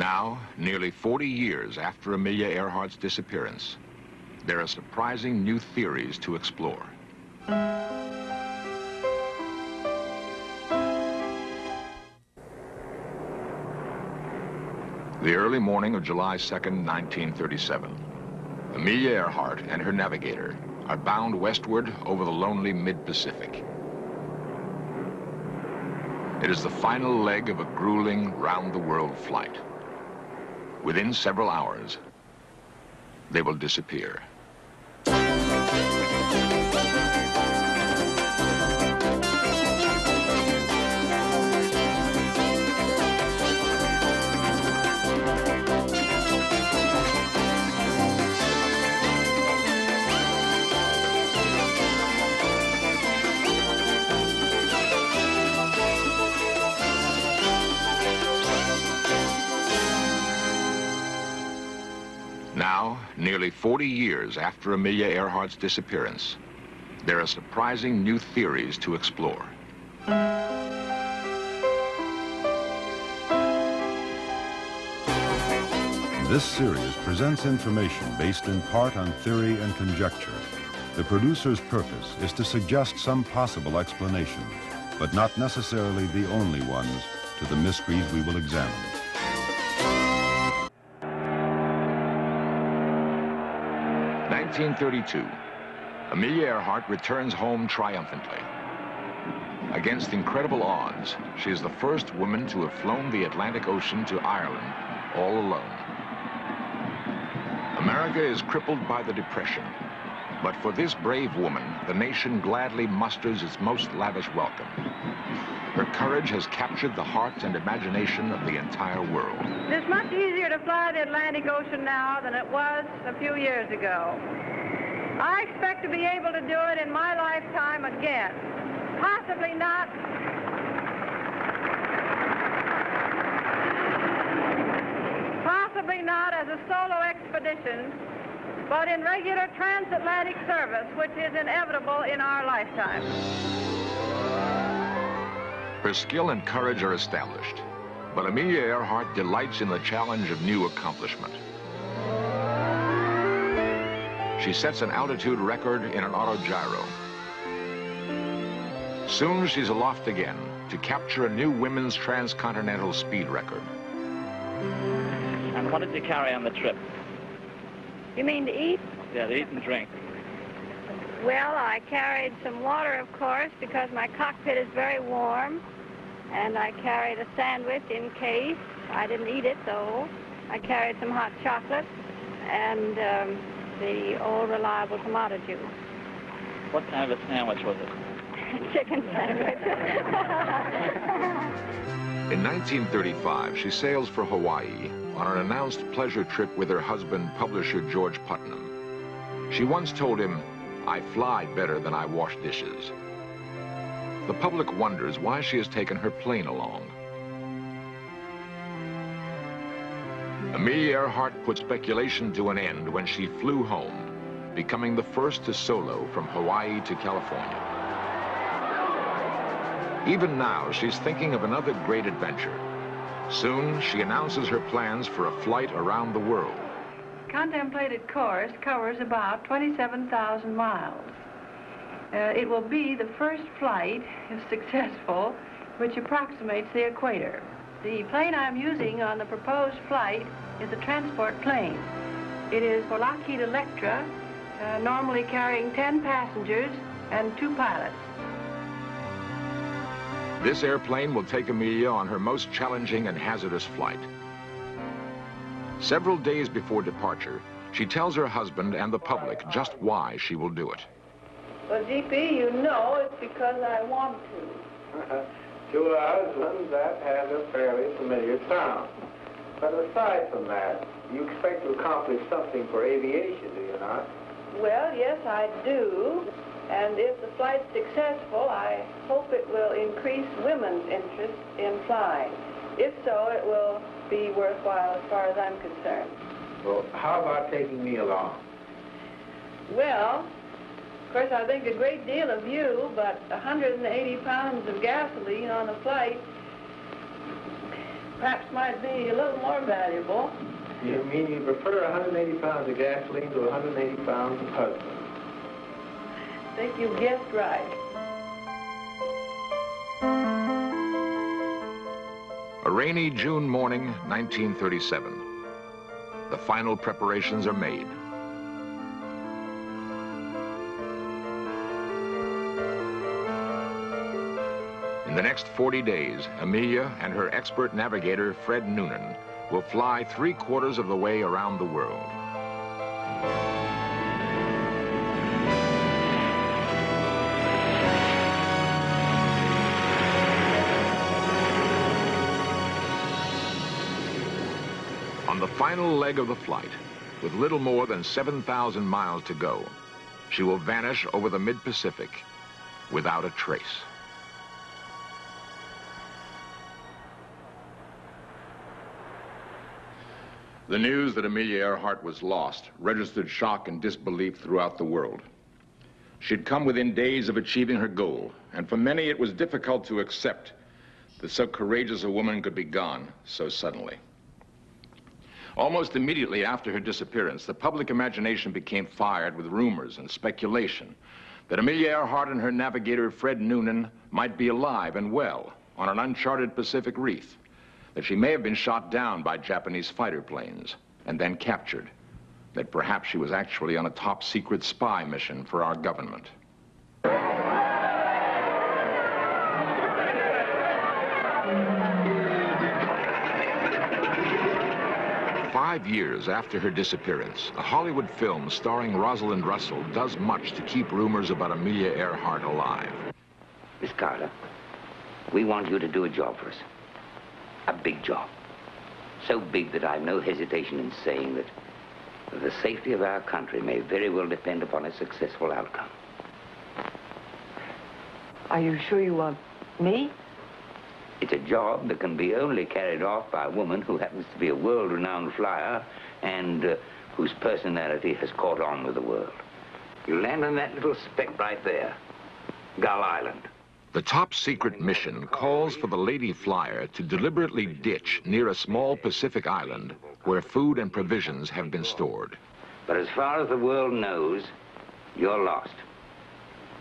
Now, nearly 40 years after Amelia Earhart's disappearance, there are surprising new theories to explore. The early morning of July 2nd, 1937, Amelia Earhart and her navigator are bound westward over the lonely mid-Pacific. It is the final leg of a grueling, round-the-world flight. Within several hours, they will disappear. Now, nearly 40 years after Amelia Earhart's disappearance, there are surprising new theories to explore. This series presents information based in part on theory and conjecture. The producer's purpose is to suggest some possible explanation, but not necessarily the only ones, to the mysteries we will examine. In 1932, Amelia Earhart returns home triumphantly. Against incredible odds, she is the first woman to have flown the Atlantic Ocean to Ireland all alone. America is crippled by the Depression, but for this brave woman, the nation gladly musters its most lavish welcome. Her courage has captured the heart and imagination of the entire world. It's much easier to fly the Atlantic Ocean now than it was a few years ago. I expect to be able to do it in my lifetime again. Possibly not. Possibly not as a solo expedition, but in regular transatlantic service, which is inevitable in our lifetime. Her skill and courage are established, but Amelia Earhart delights in the challenge of new accomplishment. She sets an altitude record in an autogyro. Soon she's aloft again to capture a new women's transcontinental speed record. And what did you carry on the trip? You mean to eat? Yeah, to eat and drink. Well, I carried some water, of course, because my cockpit is very warm. And I carried a sandwich in case. I didn't eat it, though. I carried some hot chocolate and the old reliable tomato juice. What kind of a sandwich was it? Chicken sandwich. In 1935, she sails for Hawaii on an announced pleasure trip with her husband, publisher George Putnam. She once told him, "I fly better than I wash dishes." The public wonders why she has taken her plane along. Amelia Earhart put speculation to an end when she flew home, becoming the first to solo from Hawaii to California. Even now, she's thinking of another great adventure. Soon, she announces her plans for a flight around the world. Contemplated course covers about 27,000 miles. It will be the first flight, if successful, which approximates the equator. The plane I'm using on the proposed flight is a transport plane. It is for Lockheed Electra, normally carrying 10 passengers and 2 pilots. This airplane will take Amelia on her most challenging and hazardous flight. Several days before departure, she tells her husband and the public just why she will do it. Well, GP, you know it's because I want to. To a husband, that has a fairly familiar sound. But aside from that, you expect to accomplish something for aviation, do you not? Well, yes, I do. And if the flight's successful, I hope it will increase women's interest in flying. If so, it will be worthwhile as far as I'm concerned. Well, how about taking me along? Well, of course, I think a great deal of you, but 180 pounds of gasoline on a flight, perhaps might be a little more valuable. You mean you prefer 180 pounds of gasoline to 180 pounds of husband? I think you've guessed right. A rainy June morning, 1937. The final preparations are made. In the next 40 days, Amelia and her expert navigator, Fred Noonan, will fly 3/4 of the way around the world. On the final leg of the flight, with little more than 7,000 miles to go, she will vanish over the mid-Pacific without a trace. The news that Amelia Earhart was lost registered shock and disbelief throughout the world. She'd come within days of achieving her goal, and for many it was difficult to accept that so courageous a woman could be gone so suddenly. Almost immediately after her disappearance, the public imagination became fired with rumors and speculation that Amelia Earhart and her navigator, Fred Noonan, might be alive and well on an uncharted Pacific reef, that she may have been shot down by Japanese fighter planes and then captured, that perhaps she was actually on a top-secret spy mission for our government. 5 years after her disappearance, a Hollywood film starring Rosalind Russell does much to keep rumors about Amelia Earhart alive. Miss Carter, we want you to do a job for us. A big job. So big that I've no hesitation in saying that the safety of our country may very well depend upon a successful outcome. Are you sure you want me? It's a job that can be only carried off by a woman who happens to be a world-renowned flyer and whose personality has caught on with the world. You land on that little speck right there, Gull Island. The top-secret mission calls for the lady flyer to deliberately ditch near a small Pacific island where food and provisions have been stored. But as far as the world knows, you're lost.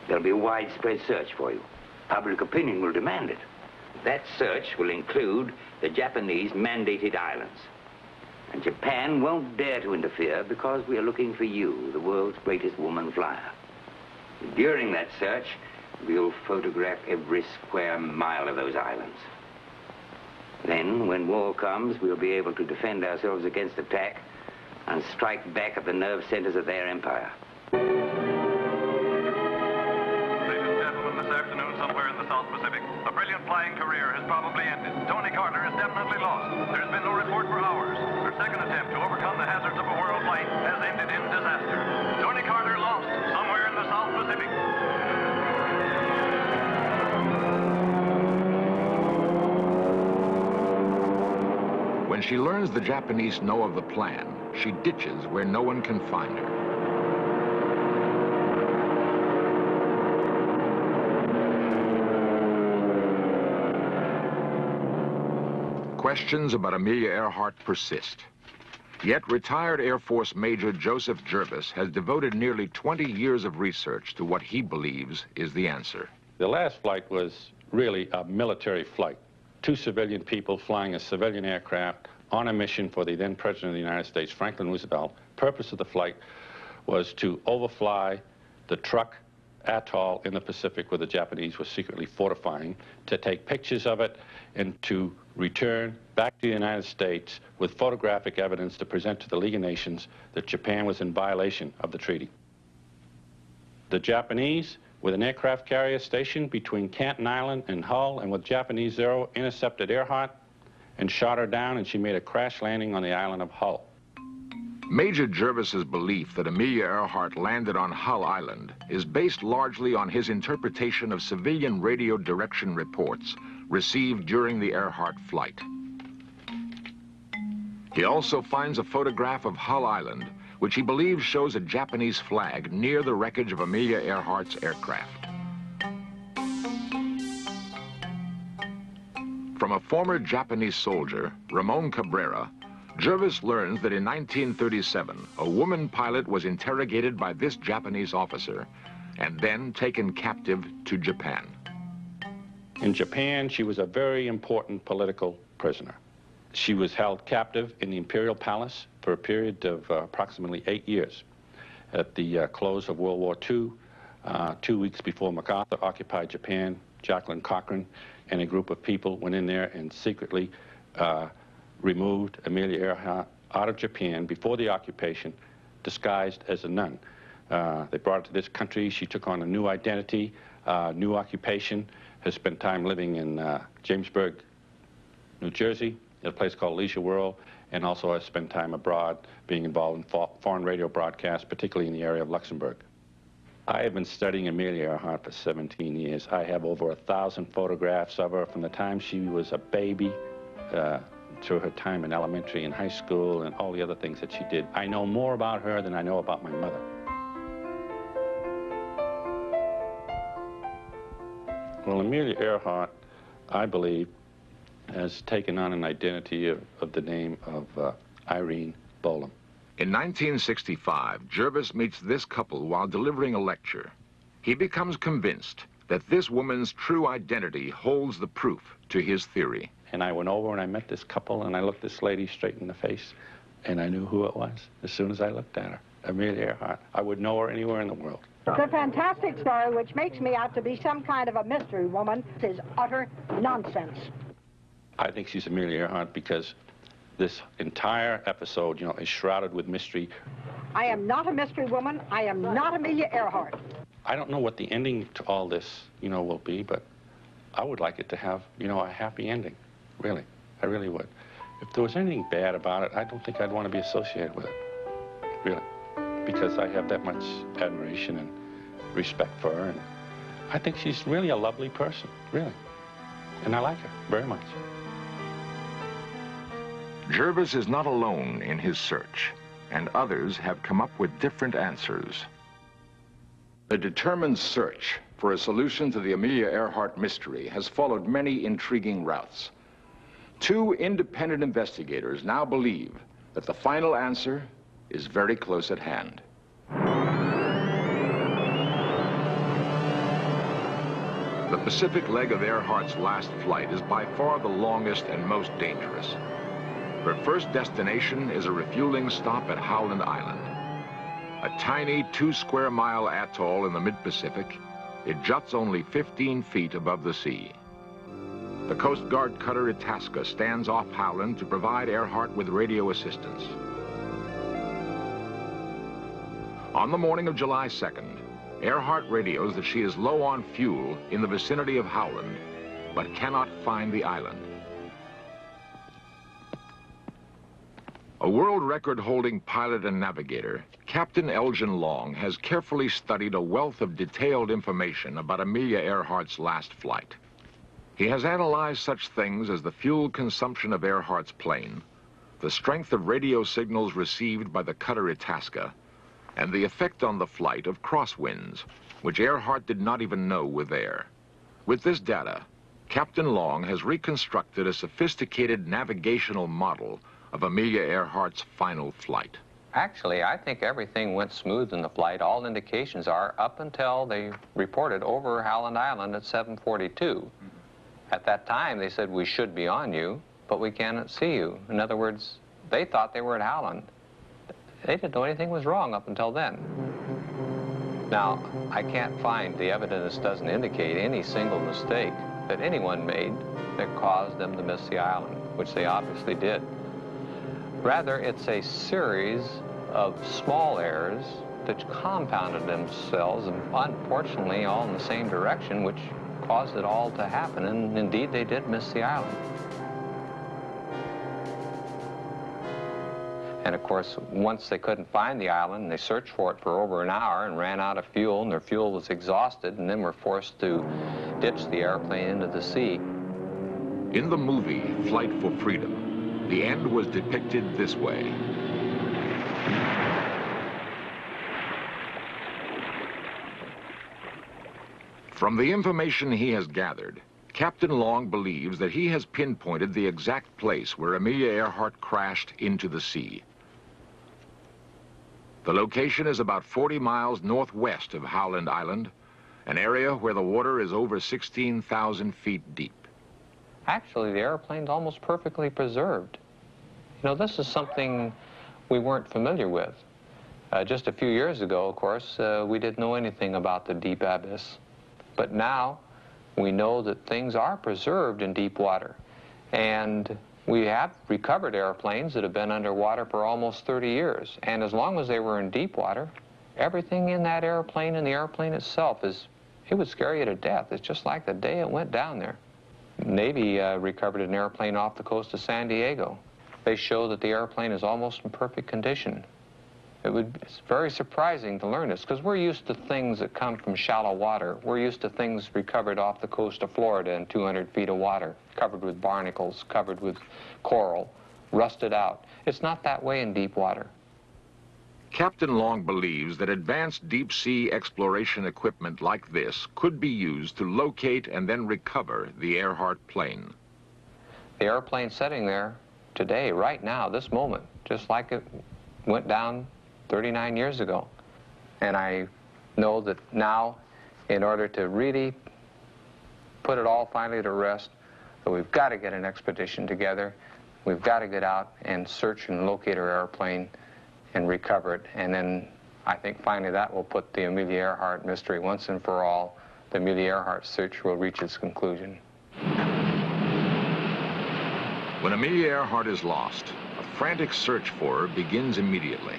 There'll be a widespread search for you. Public opinion will demand it. That search will include the Japanese mandated islands. And Japan won't dare to interfere because we are looking for you, the world's greatest woman flyer. During that search, we'll photograph every square mile of those islands. Then, when war comes, we'll be able to defend ourselves against attack and strike back at the nerve centers of their empire. Ladies and gentlemen, this afternoon, somewhere in the South Pacific, a brilliant flying career has probably ended. Tony Carter is definitely lost. There's been no report for hours. Her second attempt to overcome the hazards of a world flight has ended in disaster. Tony Carter lost somewhere in the South Pacific. When she learns the Japanese know of the plan, she ditches where no one can find her. Questions about Amelia Earhart persist. Yet retired Air Force Major Joseph Jervis has devoted nearly 20 years of research to what he believes is the answer. The last flight was really a military flight. 2 civilian people flying a civilian aircraft on a mission for the then President of the United States, Franklin Roosevelt. Purpose of the flight was to overfly the Truk atoll in the Pacific where the Japanese were secretly fortifying, to take pictures of it, and to return back to the United States with photographic evidence to present to the League of Nations that Japan was in violation of the treaty. The Japanese, with an aircraft carrier stationed between Canton Island and Hull, and with Japanese Zero, intercepted Earhart and shot her down, and she made a crash landing on the island of Hull. Major Jervis's belief that Amelia Earhart landed on Hull Island is based largely on his interpretation of civilian radio direction reports received during the Earhart flight. He also finds a photograph of Hull Island, which he believes shows a Japanese flag near the wreckage of Amelia Earhart's aircraft. From From a former Japanese soldier, Ramon Cabrera, Jervis learns that in 1937, a woman pilot was interrogated by this Japanese officer and then taken captive to Japan. In Japan, she was a very important political prisoner. She was held captive in the Imperial Palace for a period of approximately 8 years. At the close of World War II, 2 weeks before MacArthur occupied Japan, Jacqueline Cochran and a group of people went in there and secretly removed Amelia Earhart out of Japan before the occupation, disguised as a nun. They brought her to this country. She took on a new identity, new occupation, has spent time living in Jamesburg, New Jersey, at a place called Leisure World, and also has spent time abroad being involved in foreign radio broadcasts, particularly in the area of Luxembourg. I have been studying Amelia Earhart for 17 years. I have over 1,000 photographs of her from the time she was a baby through her time in elementary and high school and all the other things that she did. I know more about her than I know about my mother. Well, Amelia Earhart, I believe, has taken on an identity of the name of Irene Bolam. In 1965, Jervis meets this couple while delivering a lecture. He becomes convinced that this woman's true identity holds the proof to his theory. And I went over and I met this couple and I looked this lady straight in the face and I knew who it was as soon as I looked at her, Amelia Earhart. I would know her anywhere in the world. It's a fantastic story which makes me out to be some kind of a mystery woman. It is utter nonsense. I think she's Amelia Earhart because this entire episode, you know, is shrouded with mystery. I am not a mystery woman. I am not Amelia Earhart. I don't know what the ending to all this, you know, will be, but I would like it to have, you know, a happy ending. Really. I really would. If there was anything bad about it, I don't think I'd want to be associated with it. Really. Because I have that much admiration and respect for her. And I think she's really a lovely person, really. And I like her very much. Jervis is not alone in his search, and others have come up with different answers. The determined search for a solution to the Amelia Earhart mystery has followed many intriguing routes. Two independent investigators now believe that the final answer is very close at hand. The Pacific leg of Earhart's last flight is by far the longest and most dangerous. Her first destination is a refueling stop at Howland Island. A tiny 2-square-mile atoll in the mid-Pacific, it juts only 15 feet above the sea. The Coast Guard cutter Itasca stands off Howland to provide Earhart with radio assistance. On the morning of July 2nd, Earhart radios that she is low on fuel in the vicinity of Howland, but cannot find the island. A world record-holding pilot and navigator, Captain Elgin Long has carefully studied a wealth of detailed information about Amelia Earhart's last flight. He has analyzed such things as the fuel consumption of Earhart's plane, the strength of radio signals received by the cutter Itasca, and the effect on the flight of crosswinds, which Earhart did not even know were there. With this data, Captain Long has reconstructed a sophisticated navigational model of Amelia Earhart's final flight. Actually, I think everything went smooth in the flight. All indications are up until they reported over Howland Island at 7:42. At that time, they said, we should be on you, but we cannot see you. In other words, they thought they were at Howland. They didn't know anything was wrong up until then. Now, I can't find, the evidence doesn't indicate any single mistake that anyone made that caused them to miss the island, which they obviously did. Rather, it's a series of small errors that compounded themselves, and unfortunately all in the same direction, which caused it all to happen, and indeed they did miss the island. And of course, once they couldn't find the island, they searched for it for over an hour and ran out of fuel, and their fuel was exhausted, and then were forced to ditch the airplane into the sea. In the movie, Flight for Freedom, the end was depicted this way. From the information he has gathered, Captain Long believes that he has pinpointed the exact place where Amelia Earhart crashed into the sea. The location is about 40 miles northwest of Howland Island, an area where the water is over 16,000 feet deep. Actually, the airplane's almost perfectly preserved. You know, this is something we weren't familiar with. Just a few years ago, of course, we didn't know anything about the deep abyss. But now, we know that things are preserved in deep water. And we have recovered airplanes that have been underwater for almost 30 years. And as long as they were in deep water, everything in that airplane and the airplane itself it would scare you to death. It's just like the day it went down there. Navy recovered an airplane off the coast of San Diego. They show that the airplane is almost in perfect condition. It's very surprising to learn this, because we're used to things that come from shallow water. We're used to things recovered off the coast of Florida in 200 feet of water, covered with barnacles, covered with coral, rusted out. It's not that way in deep water. Captain Long believes that advanced deep-sea exploration equipment like this could be used to locate and then recover the Earhart plane. The airplane's sitting there today, right now, this moment, just like it went down 39 years ago. And I know that now, in order to really put it all finally to rest, that we've got to get an expedition together. We've got to get out and search and locate our airplane and recover it. And then I think finally that will put the Amelia Earhart mystery once and for all. The Amelia Earhart search will reach its conclusion. When Amelia Earhart is lost, a frantic search for her begins immediately.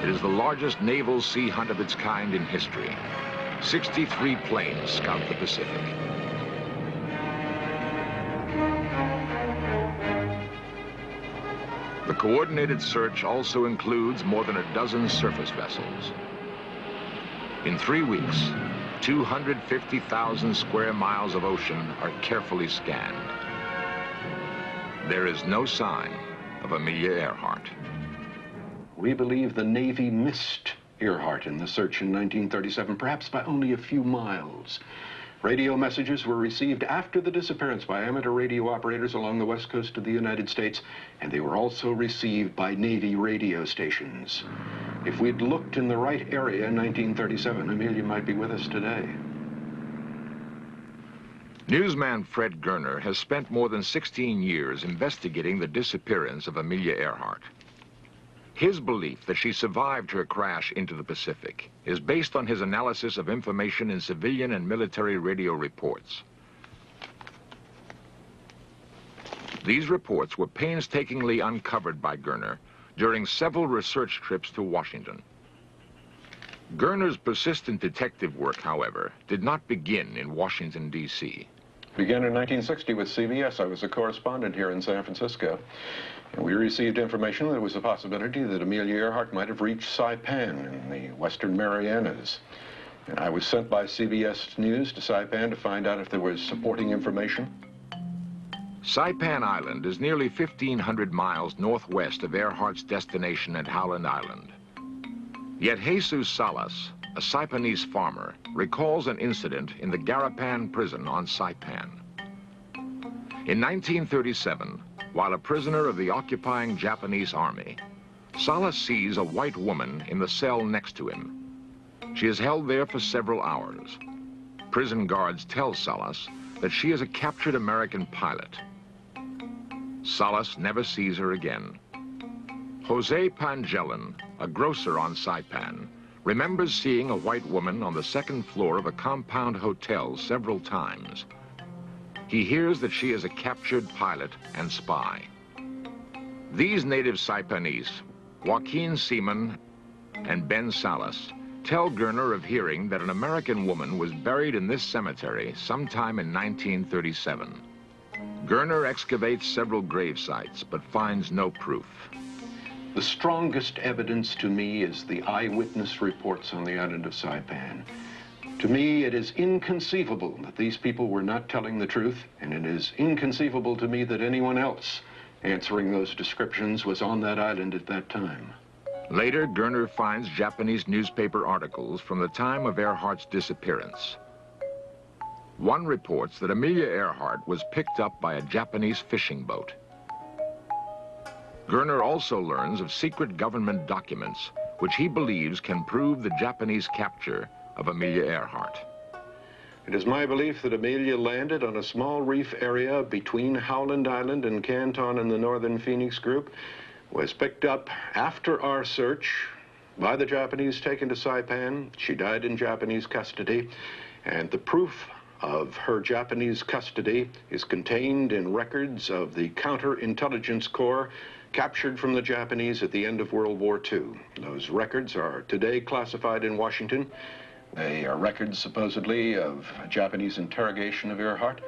It is the largest naval sea hunt of its kind in history. 63 planes scout the Pacific. The coordinated search also includes more than a dozen surface vessels. In 3 weeks, 250,000 square miles of ocean are carefully scanned. There is no sign of Amelia Earhart. We believe the Navy missed Earhart in the search in 1937, perhaps by only a few miles. Radio messages were received after the disappearance by amateur radio operators along the west coast of the United States, and they were also received by Navy radio stations. If we'd looked in the right area in 1937, Amelia might be with us today. Newsman Fred Gerner has spent more than 16 years investigating the disappearance of Amelia Earhart. His belief that she survived her crash into the Pacific is based on his analysis of information in civilian and military radio reports. These reports were painstakingly uncovered by Gerner during several research trips to Washington. Gerner's persistent detective work, however, did not begin in Washington, D.C. Began in 1960 with CBS. I was a correspondent here in San Francisco. And we received information that there was a possibility that Amelia Earhart might have reached Saipan in the Western Marianas. And I was sent by CBS News to Saipan to find out if there was supporting information. Saipan Island is nearly 1,500 miles northwest of Earhart's destination at Howland Island. Yet Jesus Salas, a Saipanese farmer, recalls an incident in the Garapan prison on Saipan. In 1937, while a prisoner of the occupying Japanese army, Salas sees a white woman in the cell next to him. She is held there for several hours. Prison guards tell Salas that she is a captured American pilot. Salas never sees her again. Jose Pangellan, a grocer on Saipan, remembers seeing a white woman on the second floor of a compound hotel several times. He hears that she is a captured pilot and spy. These native Saipanese, Joaquin Seaman and Ben Salas, tell Gerner of hearing that an American woman was buried in this cemetery sometime in 1937. Gerner excavates several grave sites, but finds no proof. The strongest evidence to me is the eyewitness reports on the island of Saipan. To me, it is inconceivable that these people were not telling the truth, and it is inconceivable to me that anyone else answering those descriptions was on that island at that time. Later, Gerner finds Japanese newspaper articles from the time of Earhart's disappearance. One reports that Amelia Earhart was picked up by a Japanese fishing boat. Gerner also learns of secret government documents which he believes can prove the Japanese capture of Amelia Earhart. It is my belief that Amelia landed on a small reef area between Howland Island and Canton in the northern Phoenix group, was picked up after our search by the Japanese, taken to Saipan. She died in Japanese custody, and the proof of her Japanese custody is contained in records of the Counterintelligence Corps captured from the Japanese at the end of World War II. Those records are today classified in Washington. They are records, supposedly, of Japanese interrogation of Earhart,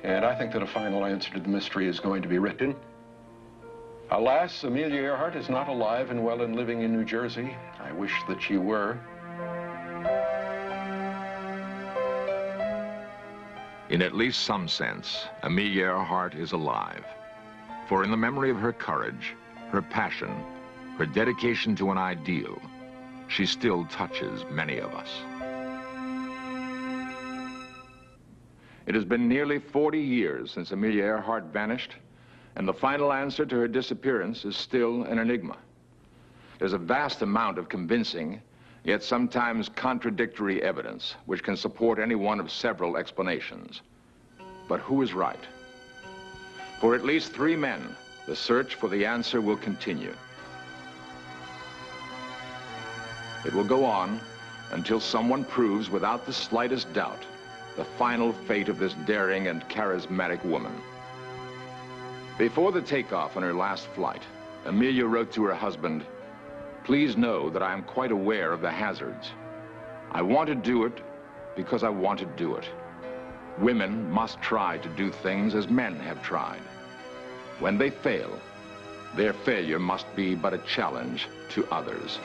and I think that a final answer to the mystery is going to be written. Alas, Amelia Earhart is not alive and well and living in New Jersey. I wish that she were. In at least some sense, Amelia Earhart is alive. For in the memory of her courage, her passion, her dedication to an ideal, she still touches many of us. It has been nearly 40 years since Amelia Earhart vanished, and the final answer to her disappearance is still an enigma. There's a vast amount of convincing, yet sometimes contradictory evidence, which can support any one of several explanations. But who is right? For at least 3 men, the search for the answer will continue. It will go on until someone proves without the slightest doubt the final fate of this daring and charismatic woman. Before the takeoff on her last flight, Amelia wrote to her husband, "Please know that I am quite aware of the hazards. I want to do it because I want to do it. Women must try to do things as men have tried. When they fail, their failure must be but a challenge to others."